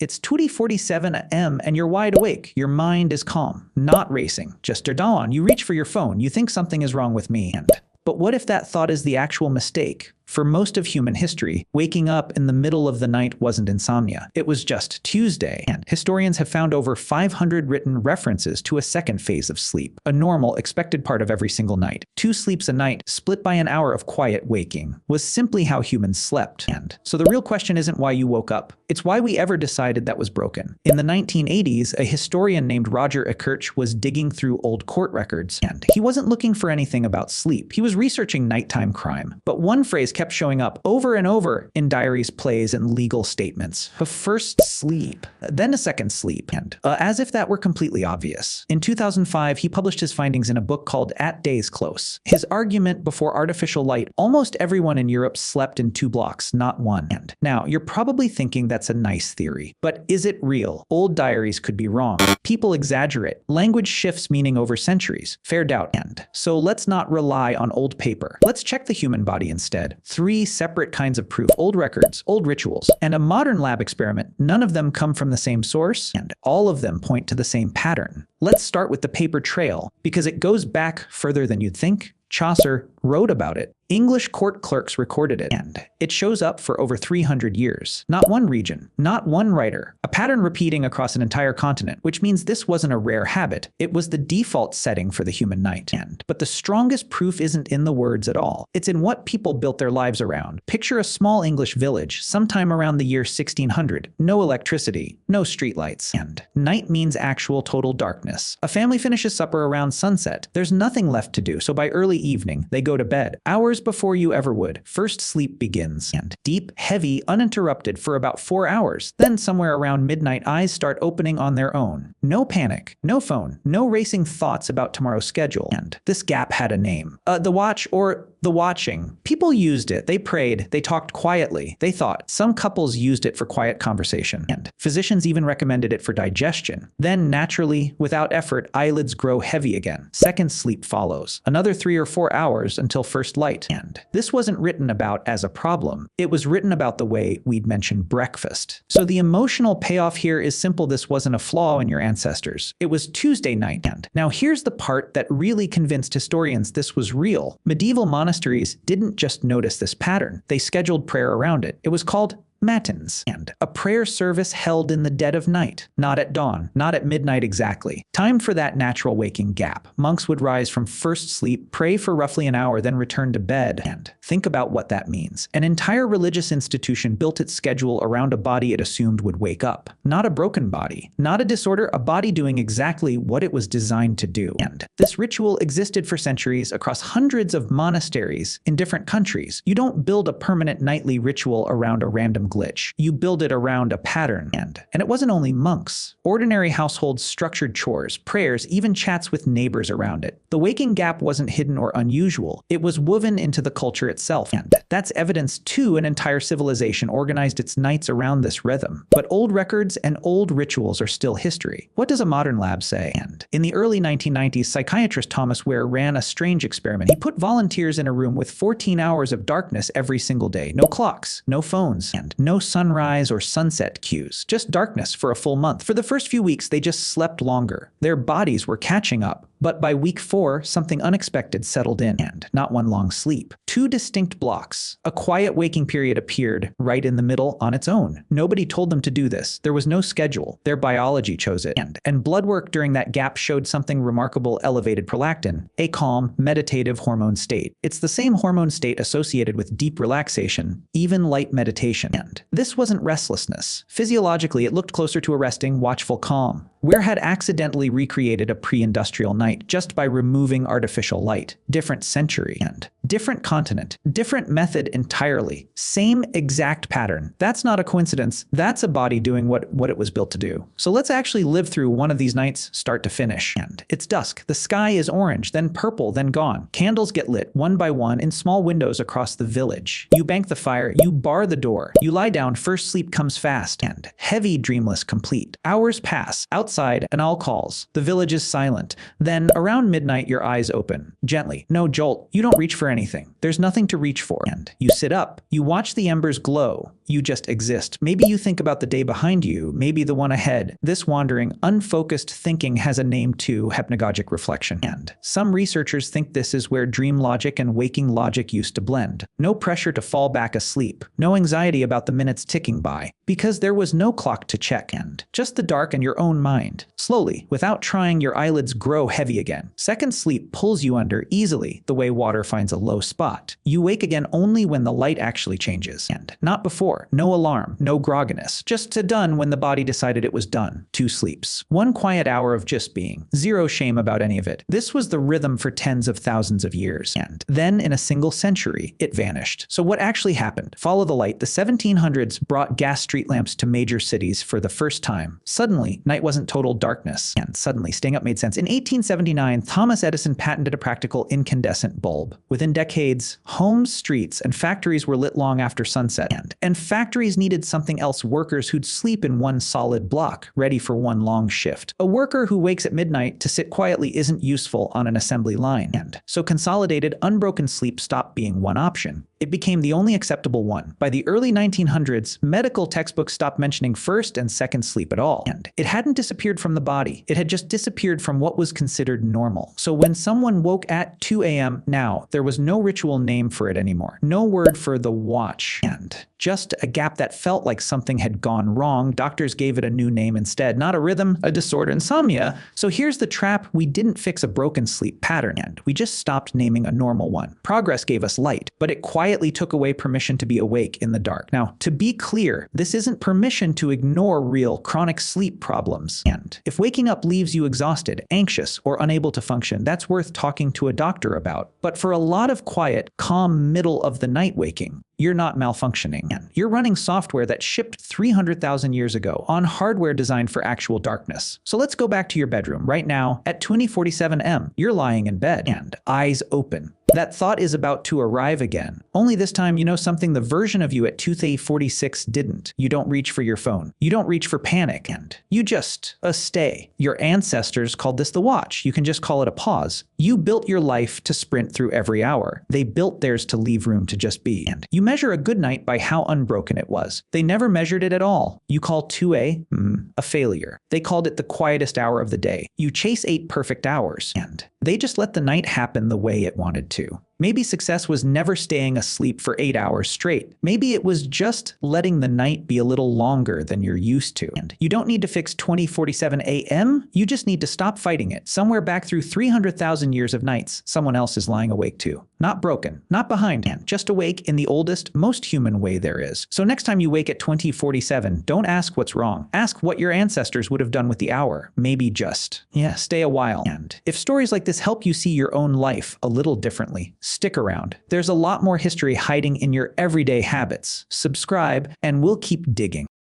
It's 2:47 a.m. and you're wide awake. Your mind is calm, not racing, just dawn. You reach for your phone. You think something is wrong with me. But what if that thought is the actual mistake? For most of human history, waking up in the middle of the night wasn't insomnia. It was just Tuesday, and historians have found over 500 written references to a second phase of sleep, a normal, expected part of every single night. 2 sleeps a night, split by an hour of quiet waking, was simply how humans slept. And so the real question isn't why you woke up, it's why we ever decided that was broken. In the 1980s, a historian named Roger Ekirch was digging through old court records, and he wasn't looking for anything about sleep. He was researching nighttime crime. But one phrase kept showing up over and over in diaries, plays, and legal statements. First sleep, then a second sleep, and as if that were completely obvious. In 2005, he published his findings in a book called At Days Close. His argument: before artificial light, almost everyone in Europe slept in 2 blocks, not 1. And now, you're probably thinking that's a nice theory, but is it real? Old diaries could be wrong. People exaggerate. Language shifts meaning over centuries. Fair doubt. And so let's not rely on old paper. Let's check the human body instead. 3 separate kinds of proof: old records, old rituals, and a modern lab experiment. None of them come from the same source, and all of them point to the same pattern. Let's start with the paper trail, because it goes back further than you'd think. Chaucer wrote about it. English court clerks recorded it, and it shows up for over 300 years. Not one region, not one writer, a pattern repeating across an entire continent, which means this wasn't a rare habit. It was the default setting for the human night. But the strongest proof isn't in the words at all. It's in what people built their lives around. Picture a small English village sometime around the year 1600. No electricity, no streetlights, and night means actual total darkness. A family finishes supper around sunset. There's nothing left to do, so by early evening, they go to bed. Hours before you ever would. First sleep begins, and deep, heavy, uninterrupted for about 4 hours. Then somewhere around midnight, eyes start opening on their own. No panic, no phone, no racing thoughts about tomorrow's schedule. And this gap had a name. The watch, or the watching. People used it. They prayed. They talked quietly. They thought. Some couples used it for quiet conversation. And physicians even recommended it for digestion. Then, naturally, without effort, eyelids grow heavy again. Second sleep follows. Another 3 or 4 hours until first light. And this wasn't written about as a problem. It was written about the way we'd mentioned breakfast. So the emotional payoff here is simple. This wasn't a flaw in your ancestors. It was Tuesday night. And now here's the part that really convinced historians this was real. Medieval monasteries didn't just notice this pattern. They scheduled prayer around it. It was called matins, and a prayer service held in the dead of night, not at dawn, not at midnight exactly. Time for that natural waking gap. Monks would rise from first sleep, pray for roughly an hour, then return to bed. And think about what that means. An entire religious institution built its schedule around a body it assumed would wake up. Not a broken body, not a disorder, a body doing exactly what it was designed to do. And this ritual existed for centuries across hundreds of monasteries in different countries. You don't build a permanent nightly ritual around a random glitch. You build it around a pattern. And it wasn't only monks. Ordinary households structured chores, prayers, even chats with neighbors around it. The waking gap wasn't hidden or unusual. It was woven into the culture itself. And that's evidence too. An entire civilization organized its nights around this rhythm. But old records and old rituals are still history. What does a modern lab say? And in the early 1990s, psychiatrist Thomas Ware ran a strange experiment. He put volunteers in a room with 14 hours of darkness every single day. No clocks, no phones, and no sunrise or sunset cues, just darkness for a full month. For the first few weeks, they just slept longer. Their bodies were catching up. But by week 4, something unexpected settled in, and not one long sleep. 2 distinct blocks. A quiet waking period appeared right in the middle on its own. Nobody told them to do this. There was no schedule. Their biology chose it. And blood work during that gap showed something remarkable: elevated prolactin, a calm, meditative hormone state. It's the same hormone state associated with deep relaxation, even light meditation. And this wasn't restlessness. Physiologically, it looked closer to a resting, watchful calm. Ware had accidentally recreated a pre-industrial night just by removing artificial light. Different century and different continent, different method entirely. Same exact pattern. That's not a coincidence. That's a body doing what it was built to do. So let's actually live through one of these nights start to finish. And it's dusk. The sky is orange, then purple, then gone. Candles get lit one by one in small windows across the village. You bank the fire, you bar the door, you lie down, first sleep comes fast and heavy, dreamless, complete. Hours pass. Outside, an owl calls. The village is silent. Then, around midnight, your eyes open. Gently. No jolt. You don't reach for anything. anything. There's nothing to reach for. And you sit up, you watch the embers glow, you just exist. Maybe you think about the day behind you, maybe the one ahead. This wandering, unfocused thinking has a name too: hypnagogic reflection. And some researchers think this is where dream logic and waking logic used to blend. No pressure to fall back asleep, no anxiety about the minutes ticking by, because there was no clock to check, and just the dark and your own mind. Slowly, without trying, your eyelids grow heavy again. Second sleep pulls you under easily, the way water finds a low spot. You wake again only when the light actually changes, and not before. No alarm, no grogginess, just done when the body decided it was done. 2 sleeps. 1 quiet hour of just being. Zero shame about any of it. This was the rhythm for tens of thousands of years, and then in a single century, it vanished. So what actually happened? Follow the light. The 1700s brought gas street lamps to major cities for the first time. Suddenly, night wasn't total darkness, and suddenly staying up made sense. In 1879, Thomas Edison patented a practical incandescent bulb. Within decades, homes, streets, and factories were lit long after sunset, and factories needed something else: workers who'd sleep in one solid block, ready for one long shift. A worker who wakes at midnight to sit quietly isn't useful on an assembly line, and so consolidated, unbroken sleep stopped being one option. It became the only acceptable one. By the early 1900s, medical textbooks stopped mentioning first and second sleep at all. And it hadn't disappeared from the body. It had just disappeared from what was considered normal. So when someone woke at 2 a.m. now, there was no ritual name for it anymore. No word for the watch. And just a gap that felt like something had gone wrong. Doctors gave it a new name instead. Not a rhythm, a disorder: insomnia. So here's the trap: we didn't fix a broken sleep pattern, and we just stopped naming a normal one. Progress gave us light, but it quietly took away permission to be awake in the dark. Now, to be clear, this isn't permission to ignore real chronic sleep problems. And if waking up leaves you exhausted, anxious, or unable to function, that's worth talking to a doctor about. But for a lot of quiet, calm, middle of the night waking, you're not malfunctioning. You're running software that shipped 300,000 years ago on hardware designed for actual darkness. So let's go back to your bedroom right now at 20:47 m. You're lying in bed and eyes open. That thought is about to arrive again. Only this time, you know something the version of you at 2:46 didn't. You don't reach for your phone. You don't reach for panic, and you just stay. Your ancestors called this the watch. You can just call it a pause. You built your life to sprint through every hour. They built theirs to leave room to just be. And you measure a good night by how unbroken it was. They never measured it at all. You call 2 a failure. They called it the quietest hour of the day. You chase 8 perfect hours, and they just let the night happen the way it wanted to. Maybe success was never staying asleep for 8 hours straight. Maybe it was just letting the night be a little longer than you're used to. And you don't need to fix 20:47 a.m. You just need to stop fighting it. Somewhere back through 300,000 years of nights, someone else is lying awake too. Not broken, not behind, and just awake in the oldest, most human way there is. So next time you wake at 20:47, don't ask what's wrong. Ask what your ancestors would have done with the hour. Maybe just, stay a while. And if stories like this help you see your own life a little differently, stick around. There's a lot more history hiding in your everyday habits. Subscribe, and we'll keep digging.